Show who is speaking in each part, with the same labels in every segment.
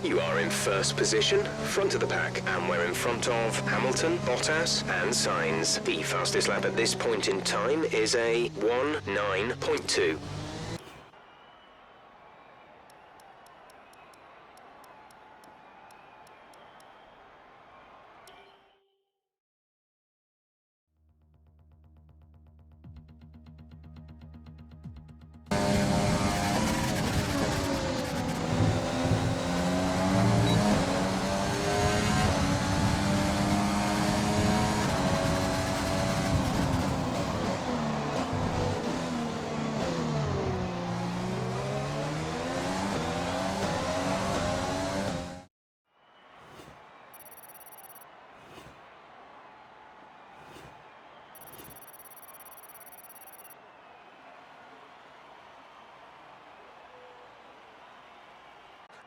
Speaker 1: You are in first position, front of the pack, and we're in front of Hamilton, Bottas, and Sainz. The fastest lap at this point in time is a 1:09.2.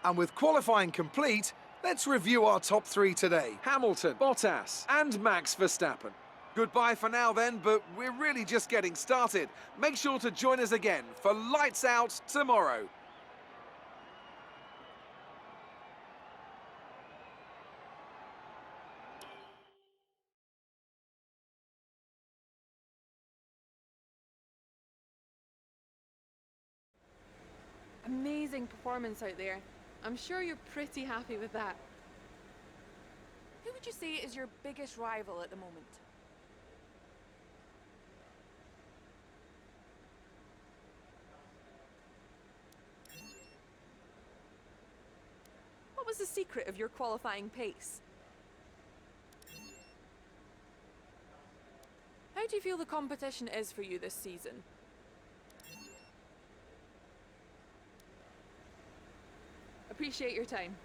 Speaker 2: And with qualifying complete, let's review our top three today. Hamilton, Bottas, and Max Verstappen. Goodbye for now then, but we're really just getting started. Make sure to join us again for Lights Out tomorrow.
Speaker 3: Amazing performance out there. I'm sure you're pretty happy with that.
Speaker 4: Who would you say is your biggest rival at the moment? What was the secret of your qualifying pace? How do you feel the competition is for you this season? Appreciate your time.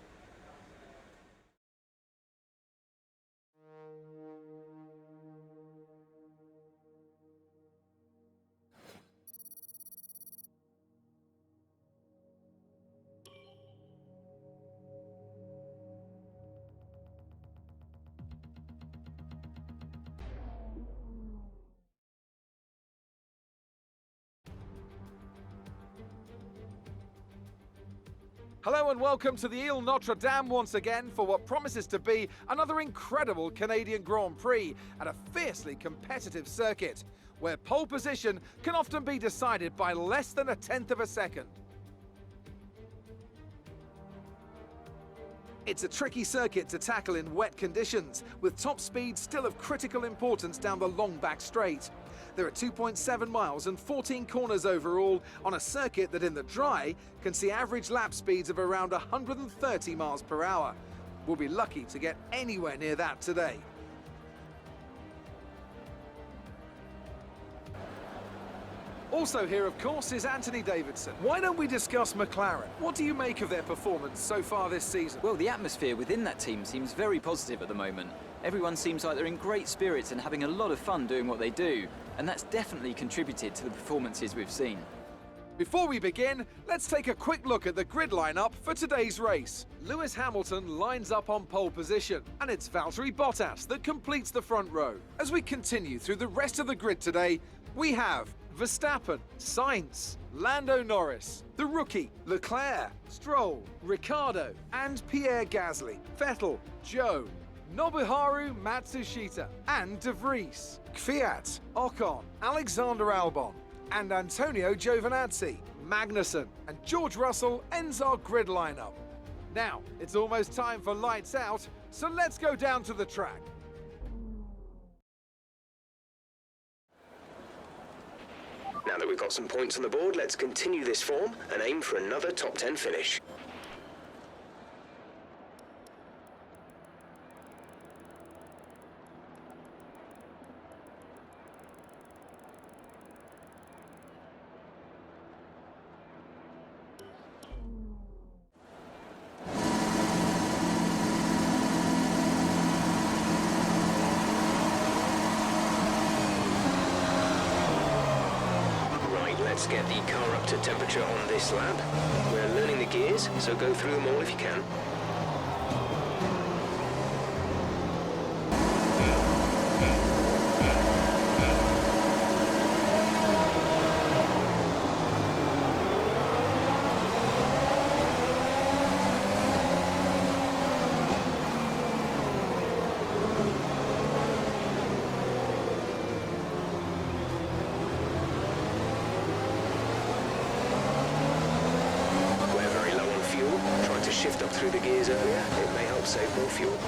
Speaker 2: Hello and welcome to the Ile Notre Dame once again for what promises to be another incredible Canadian Grand Prix at a fiercely competitive circuit, where pole position can often be decided by less than a tenth of a second. It's a tricky circuit to tackle in wet conditions, with top speed still of critical importance down the long back straight. There are 2.7 miles and 14 corners overall on a circuit that in the dry can see average lap speeds of around 130 miles per hour. We'll be lucky to get anywhere near that today. Also here, of course, is Anthony Davidson. Why don't we discuss McLaren? What do you make of their performance so far this season?
Speaker 5: Well, the atmosphere within that team seems very positive at the moment. Everyone seems like they're in great spirits and having a lot of fun doing what they do, and that's definitely contributed to the performances we've seen.
Speaker 2: Before we begin, let's take a quick look at the grid lineup for today's race. Lewis Hamilton lines up on pole position, and it's Valtteri Bottas that completes the front row. As we continue through the rest of the grid today, we have Verstappen, Sainz, Lando Norris, the rookie, Leclerc, Stroll, Ricciardo, and Pierre Gasly, Vettel, Zhou, Nobuharu Matsushita, and De Vries, Kvyat, Ocon, Alexander Albon, and Antonio Giovinazzi. Magnussen and George Russell ends our grid lineup. Now, it's almost time for lights out, so let's go down to the track.
Speaker 1: Now that we've got some points on the board, let's continue this form and aim for another top 10 finish. Let's get the car up to temperature on this lap. We're learning the gears, so go through them all if you can. gears earlier, it may help save more fuel.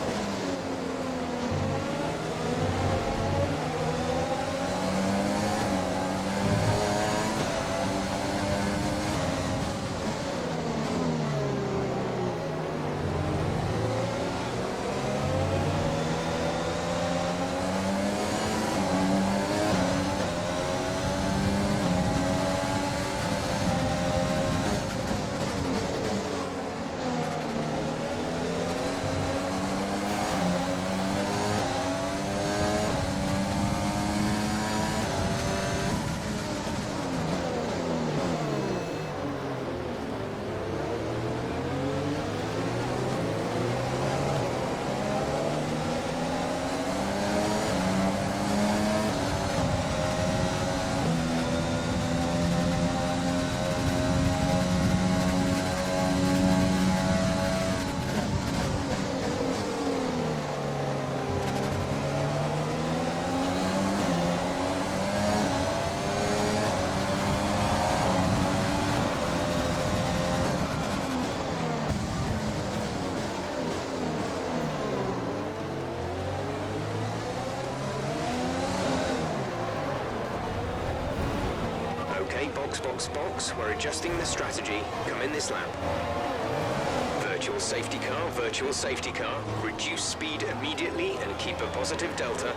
Speaker 1: Okay, box, box, box. We're adjusting the strategy. Come in this lap. Virtual safety car, virtual safety car. Reduce speed immediately and keep a positive delta.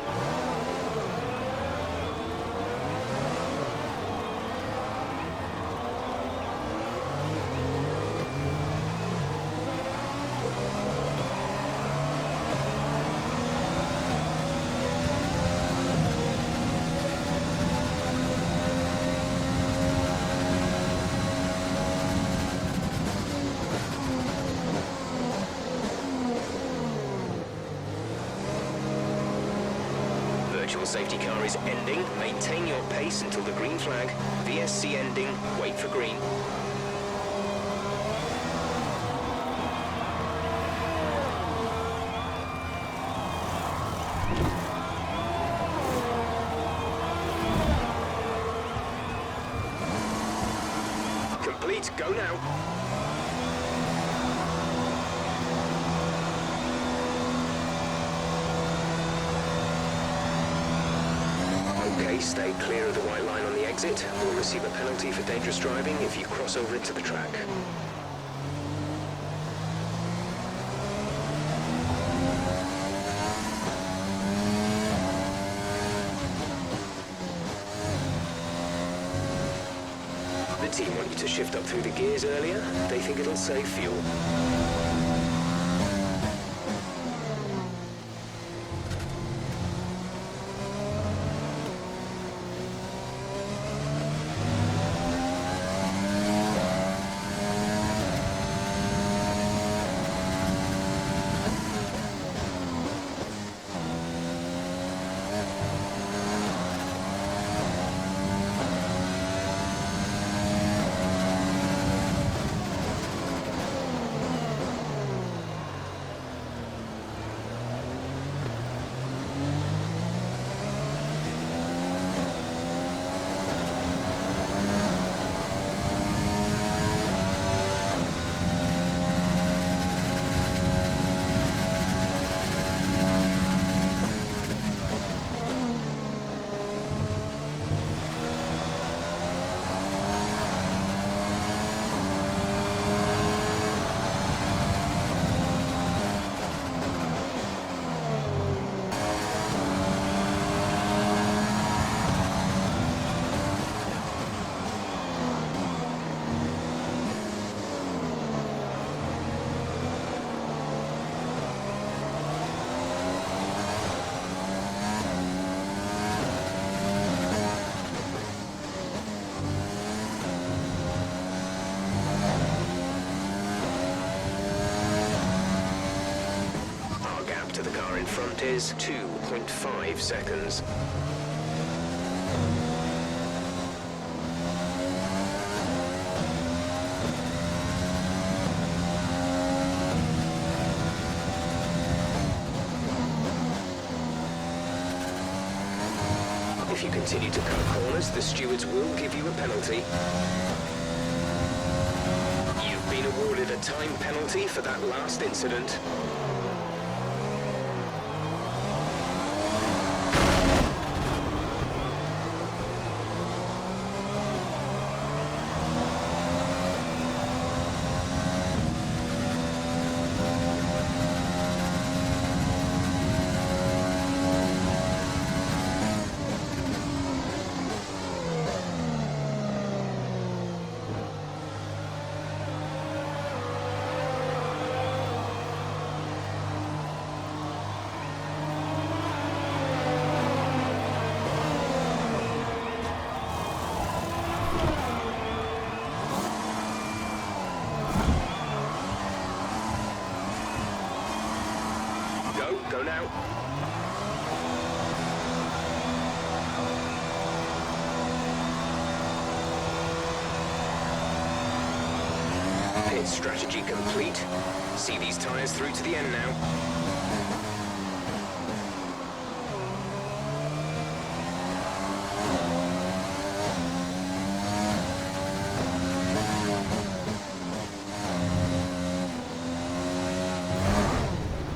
Speaker 1: Virtual safety car is ending. Maintain your pace until the green flag. VSC ending. Wait for green. Complete. Go now. Okay, stay clear of the white line on the exit. We'll receive a penalty for dangerous driving if you cross over into the track. The team want you to shift up through the gears earlier. They think it'll save fuel. In front is 2.5 seconds. If you continue to cut corners, the stewards will give you a penalty. You've been awarded a time penalty for that last incident. Go now. Pit strategy complete. See these tyres through to the end now.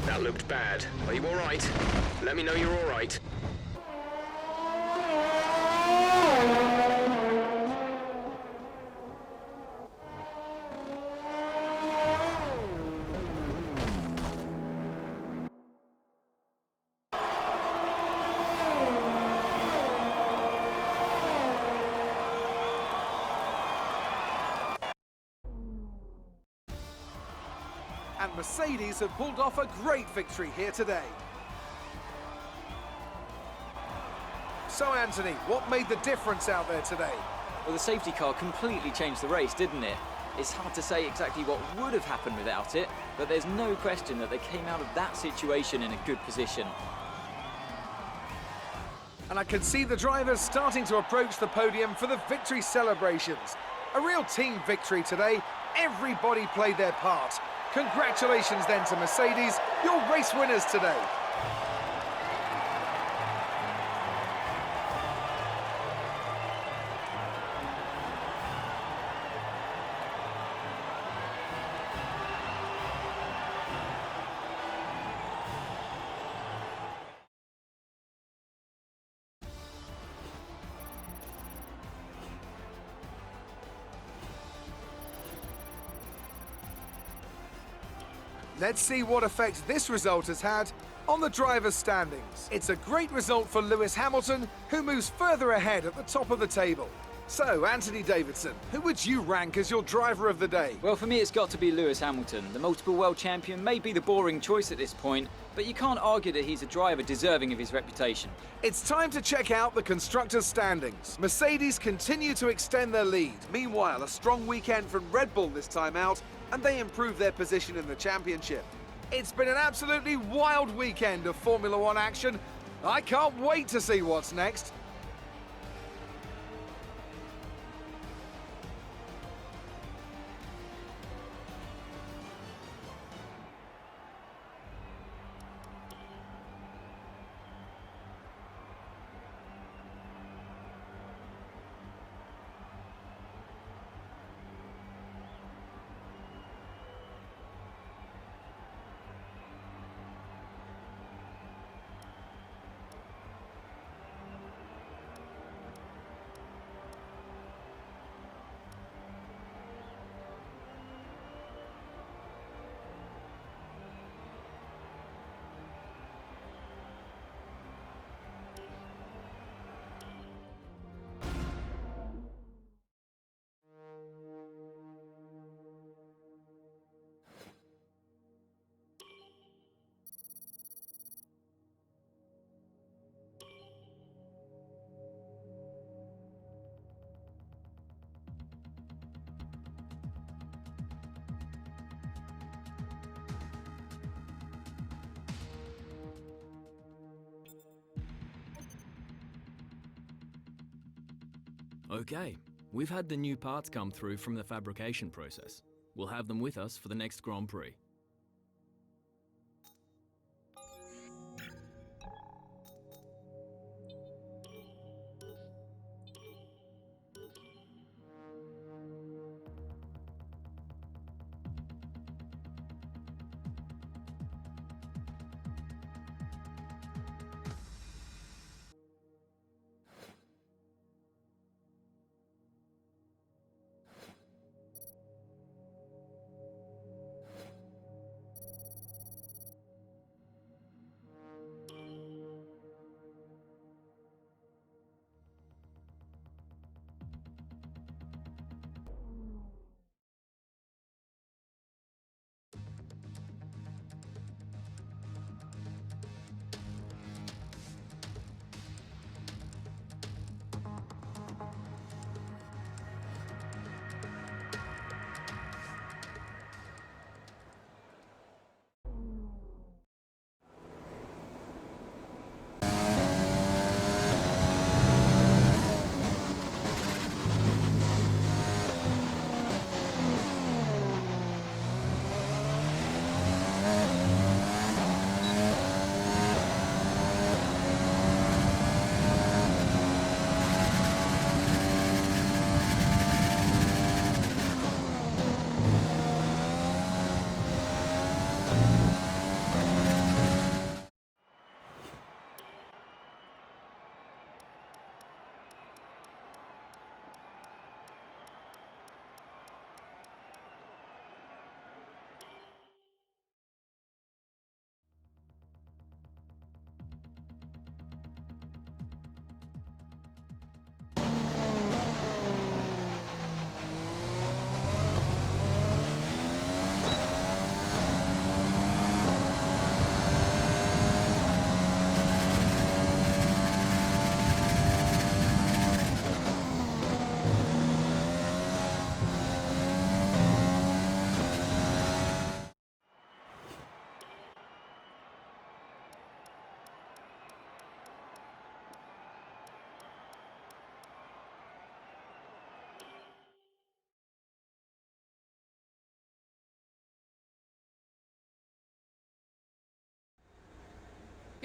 Speaker 1: That looked bad. Are you all right? Let me know you're all right.
Speaker 2: And Mercedes have pulled off a great victory here today. So Anthony, what made the difference out there today?
Speaker 5: Well, the safety car completely changed the race, didn't it? It's hard to say exactly what would have happened without it, but there's no question that they came out of that situation in a good position.
Speaker 2: And I can see the drivers starting to approach the podium for the victory celebrations. A real team victory today. Everybody played their part. Congratulations then to Mercedes, your race winners today. Let's see what effect this result has had on the drivers' standings. It's a great result for Lewis Hamilton, who moves further ahead at the top of the table. So, Anthony Davidson, who would you rank as your driver of the day?
Speaker 5: Well, for me, it's got to be Lewis Hamilton. The multiple world champion may be the boring choice at this point, but you can't argue that he's a driver deserving of his reputation.
Speaker 2: It's time to check out the constructors' standings. Mercedes continue to extend their lead. Meanwhile, a strong weekend from Red Bull this time out, and they improve their position in the championship. It's been an absolutely wild weekend of Formula One action. I can't wait to see what's next.
Speaker 6: Okay, we've had the new parts come through from the fabrication process. We'll have them with us for the next Grand Prix.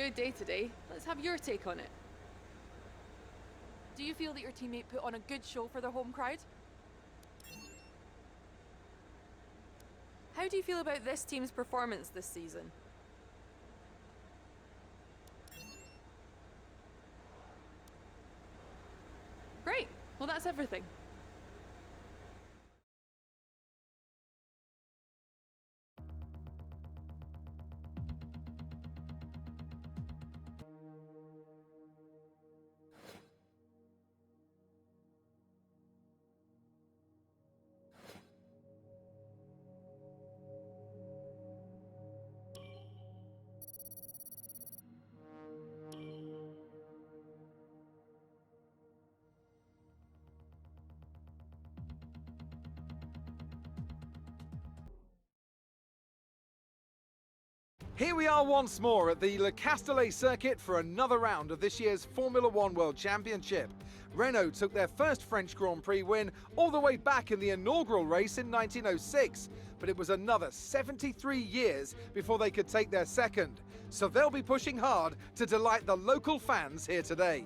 Speaker 3: good day today. Let's have your take on it.
Speaker 4: Do you feel that your teammate put on a good show for their home crowd?
Speaker 3: How do you feel about this team's performance this season? Great. Well, that's everything.
Speaker 2: Here we are once more at the Le Castellet circuit for another round of this year's Formula One World Championship. Renault took their first French Grand Prix win all the way back in the inaugural race in 1906, but it was another 73 years before they could take their second. So they'll be pushing hard to delight the local fans here today.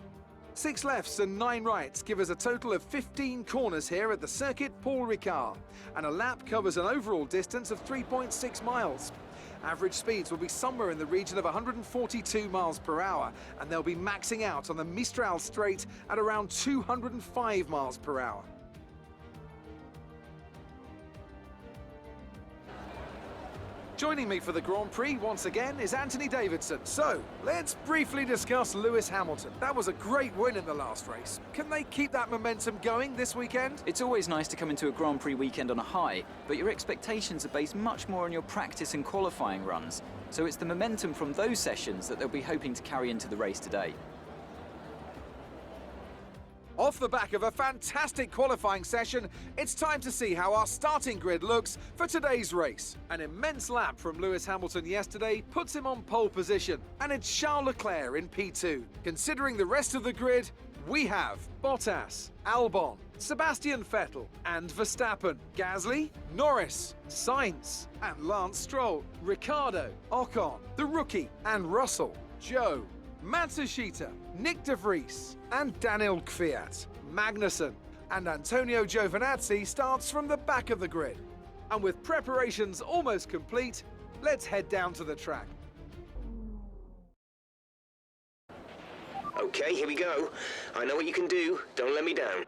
Speaker 2: 6 lefts and 9 rights give us a total of 15 corners here at the circuit Paul Richard, and a lap covers an overall distance of 3.6 miles. Average speeds will be somewhere in the region of 142 miles per hour, and they'll be maxing out on the Mistral Straight at around 205 miles per hour. Joining me for the Grand Prix once again is Anthony Davidson. So, let's briefly discuss Lewis Hamilton. That was a great win in the last race. Can they keep that momentum going this weekend?
Speaker 5: It's always nice to come into a Grand Prix weekend on a high, but your expectations are based much more on your practice and qualifying runs. So it's the momentum from those sessions that they'll be hoping to carry into the race today.
Speaker 2: Off the back of a fantastic qualifying session, it's time to see how our starting grid looks for today's race. An immense lap from Lewis Hamilton yesterday puts him on pole position, and it's Charles Leclerc in P2. Considering the rest of the grid, we have Bottas, Albon, Sebastian Vettel and Verstappen, Gasly, Norris, Sainz and Lance Stroll, Ricciardo, Ocon, the rookie and Russell, Joe, Matsushita, Nick de Vries and Daniel Kvyat. Magnussen and Antonio Giovinazzi starts from the back of the grid. And with preparations almost complete, let's head down to the track.
Speaker 1: Okay, here we go. I know what you can do. Don't let me down.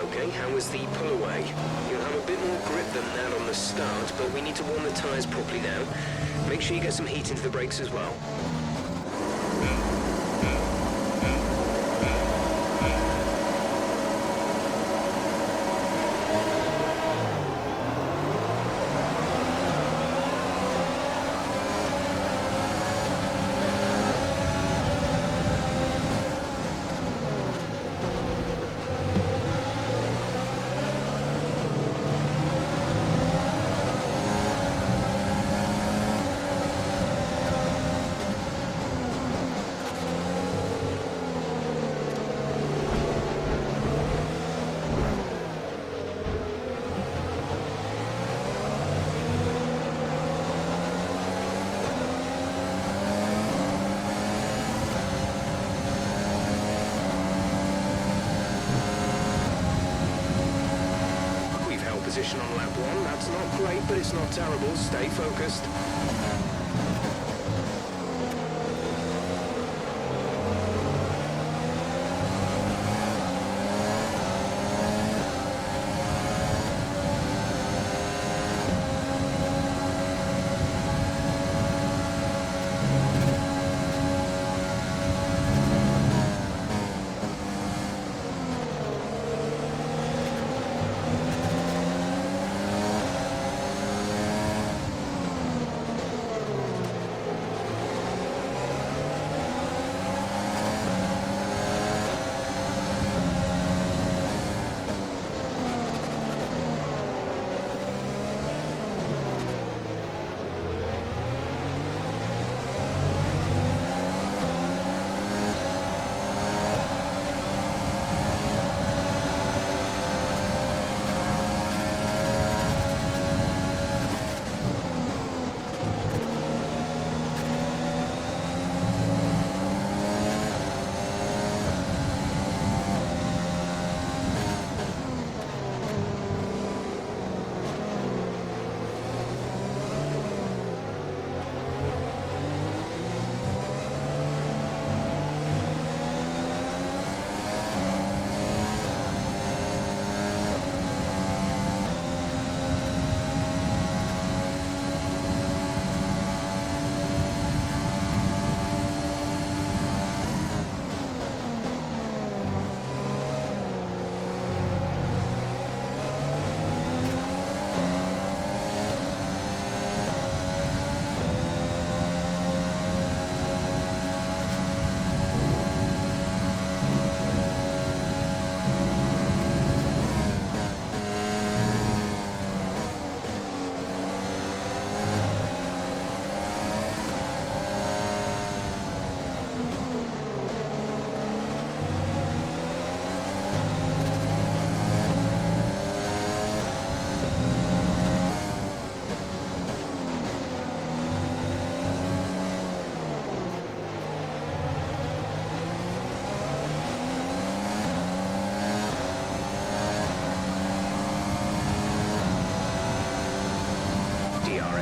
Speaker 1: Okay, how was the pull away? You'll have a bit more grip than that on the start, but we need to warm the tyres properly now. Make sure you get some heat into the brakes as well. Position on lap 1, that's not great, but it's not terrible. Stay focused.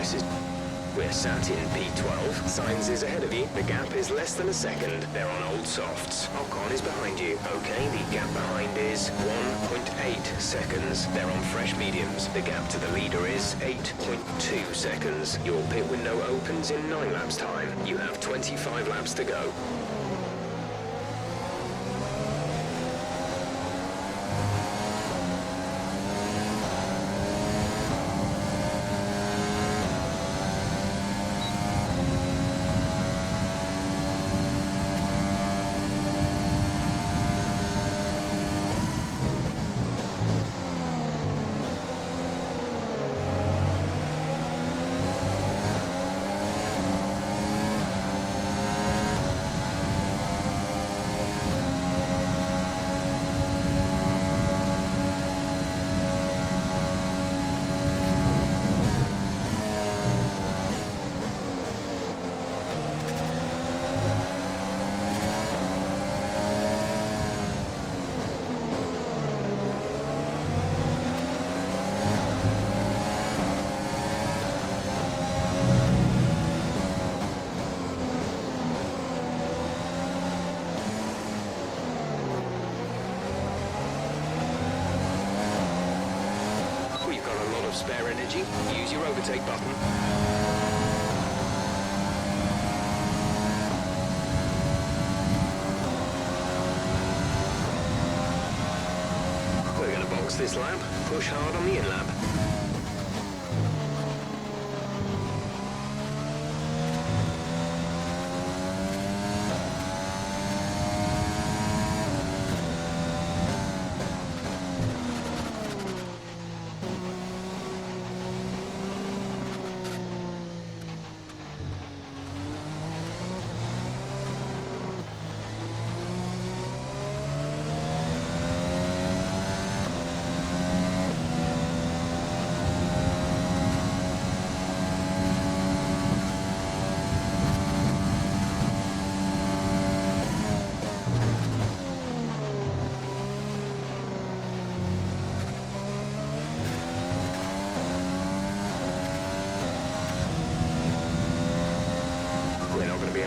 Speaker 1: devices. We're sat in P12. Sainz is ahead of you. The gap is less than a second. They're on old softs. Ocon is behind you. Okay, the gap behind is 1.8 seconds. They're on fresh mediums. The gap to the leader is 8.2 seconds. Your pit window opens in 9 laps time. You have 25 laps to go. Spare energy, use your overtake button. We're going to box this lap, push hard on the in-lap.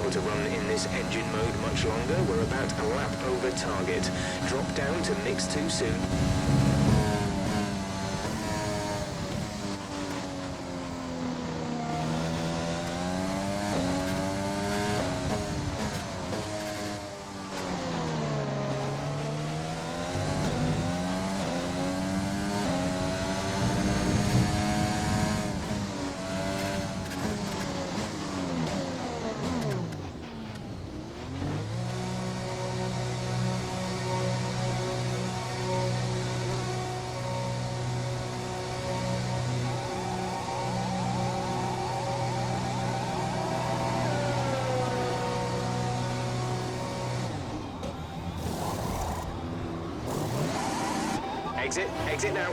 Speaker 1: To run in this engine mode much longer. We're about a lap over target. Drop down to mix too soon. Exit now.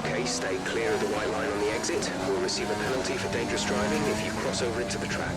Speaker 1: Okay, stay clear of the white line on the exit. We'll receive a penalty for dangerous driving if you cross over into the track.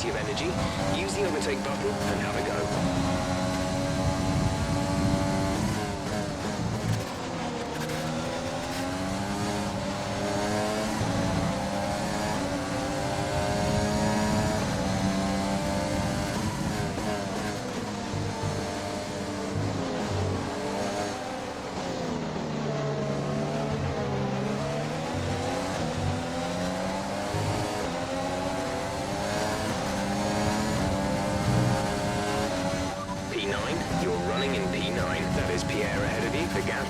Speaker 1: plenty of energy, use the overtake button and have a go.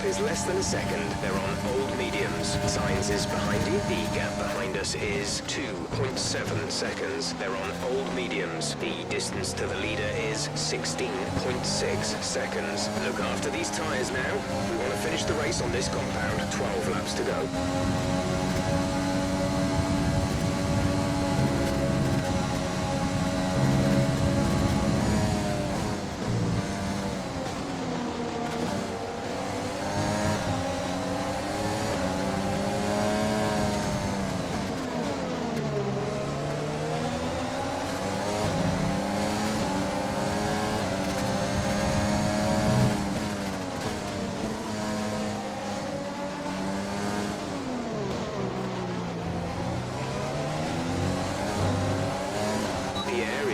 Speaker 1: Is less than a second. They're on old mediums. Signs is behind you. The gap behind us is 2.7 seconds. They're on old mediums. The distance to the leader is 16.6 seconds. Look after these tyres now. We want to finish the race on this compound. 12 laps to go.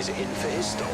Speaker 1: Is in for his stop.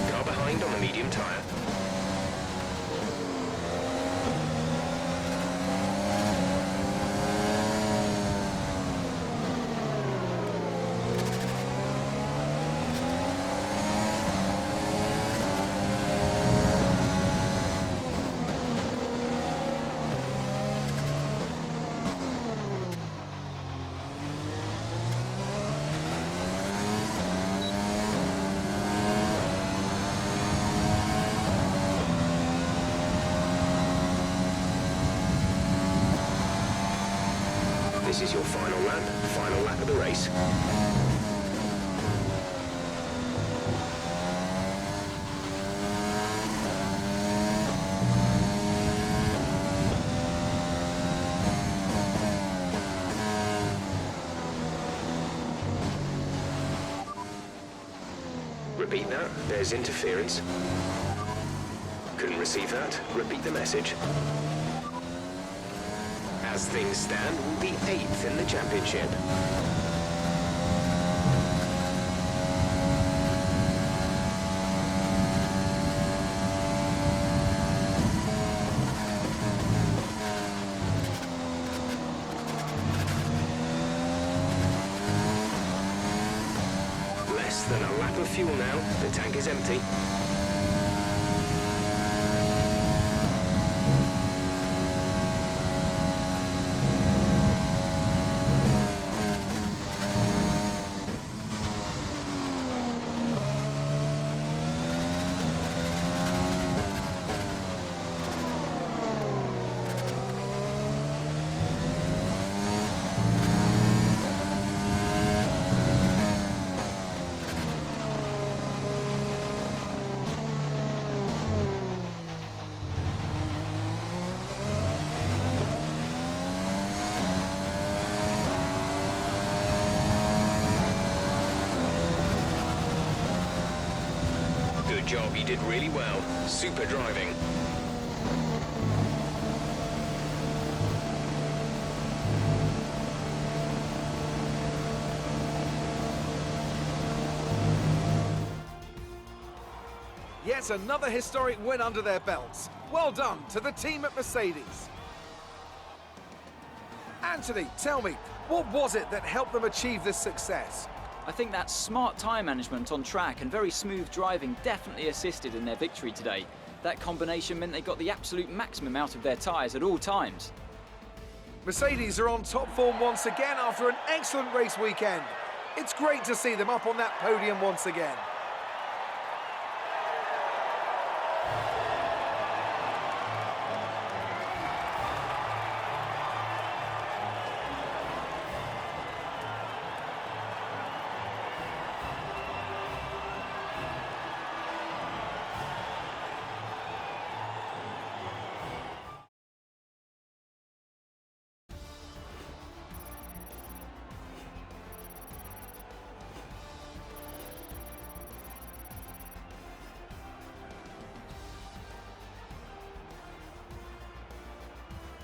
Speaker 1: Car behind on the medium tyre. This is your final lap of the race. Repeat that. There's interference. Couldn't receive that. Repeat the message. As things stand, we'll be 8th in the championship. Less than a lap of fuel now. The tank is empty. Good job, you did really well. Super driving.
Speaker 2: That's another historic win under their belts. Well done to the team at Mercedes. Anthony, tell me, what was it that helped them achieve this success?
Speaker 5: I think that smart tyre management on track and very smooth driving definitely assisted in their victory today. That combination meant they got the absolute maximum out of their tyres at all times.
Speaker 2: Mercedes are on top form once again after an excellent race weekend. It's great to see them up on that podium once again.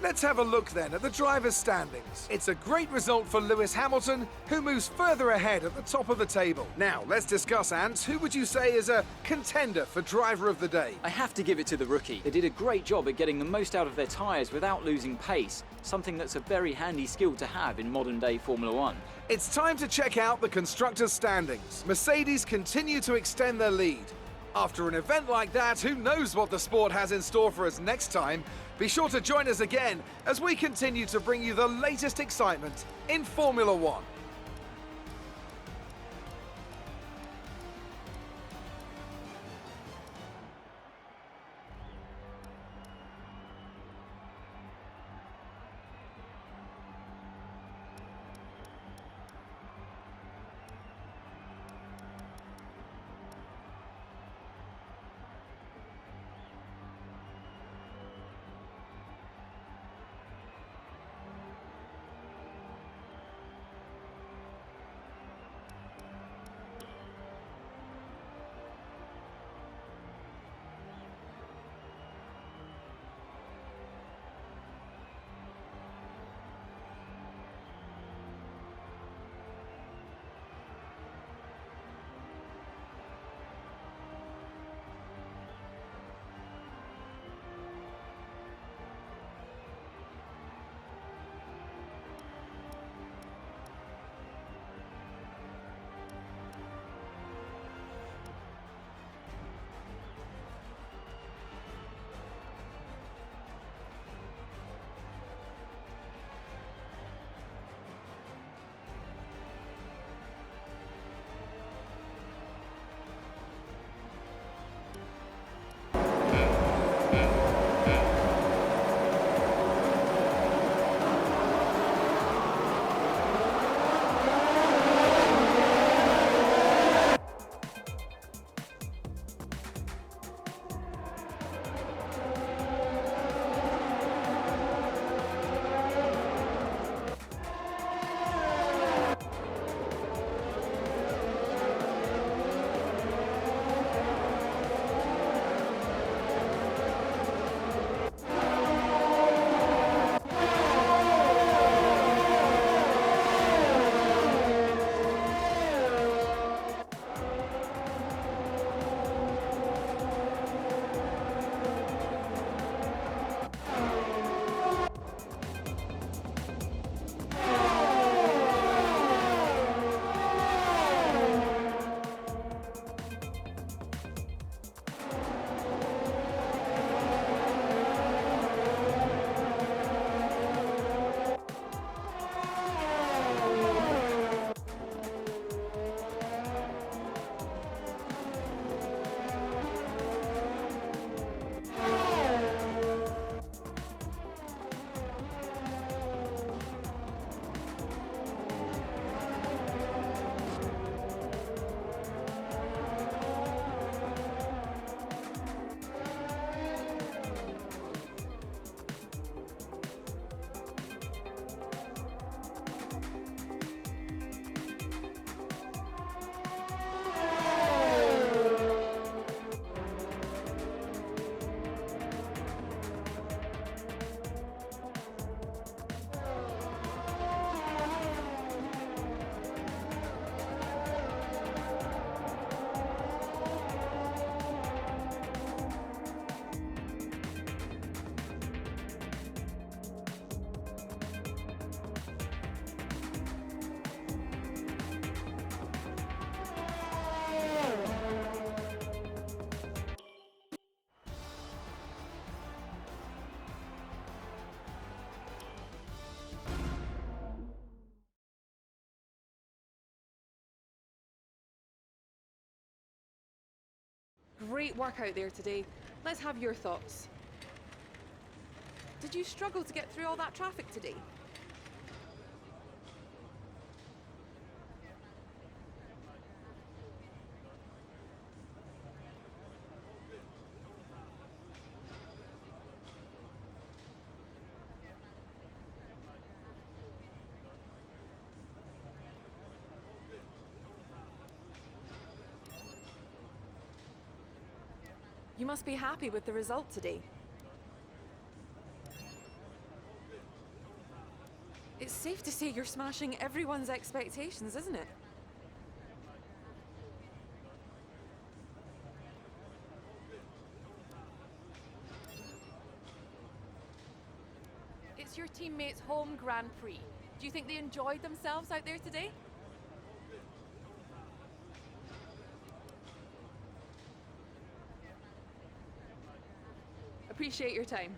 Speaker 2: Let's have a look then at the drivers' standings. It's a great result for Lewis Hamilton, who moves further ahead at the top of the table. Now, let's discuss, Ant. Who would you say is a contender for driver of the day?
Speaker 5: I have to give it to the rookie. They did a great job at getting the most out of their tyres without losing pace, something that's a very handy skill to have in modern-day Formula One.
Speaker 2: It's time to check out the constructors' standings. Mercedes continue to extend their lead. After an event like that, who knows what the sport has in store for us next time? Be sure to join us again as we continue to bring you the latest excitement in Formula One.
Speaker 3: great work out there today. Let's have your thoughts.
Speaker 4: Did you struggle to get through all that traffic today? You must be happy with the result today. It's safe to say you're smashing everyone's expectations, isn't it? It's your teammates' home Grand Prix. Do you think they enjoyed themselves out there today?
Speaker 3: Appreciate your time.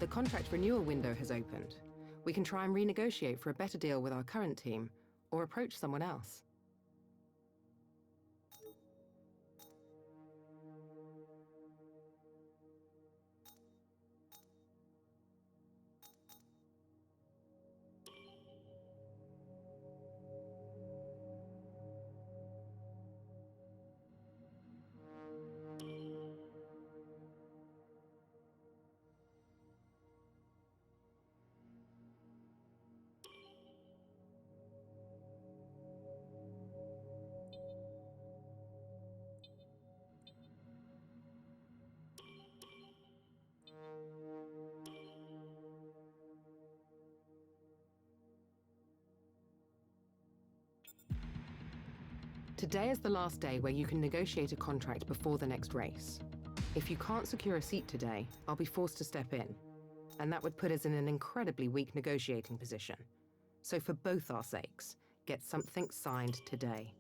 Speaker 7: The contract renewal window has opened. We can try and renegotiate for a better deal with our current team, or approach someone else. Today is the last day where you can negotiate a contract before the next race. If you can't secure a seat today, I'll be forced to step in. And that would put us in an incredibly weak negotiating position. So for both our sakes, get something signed today.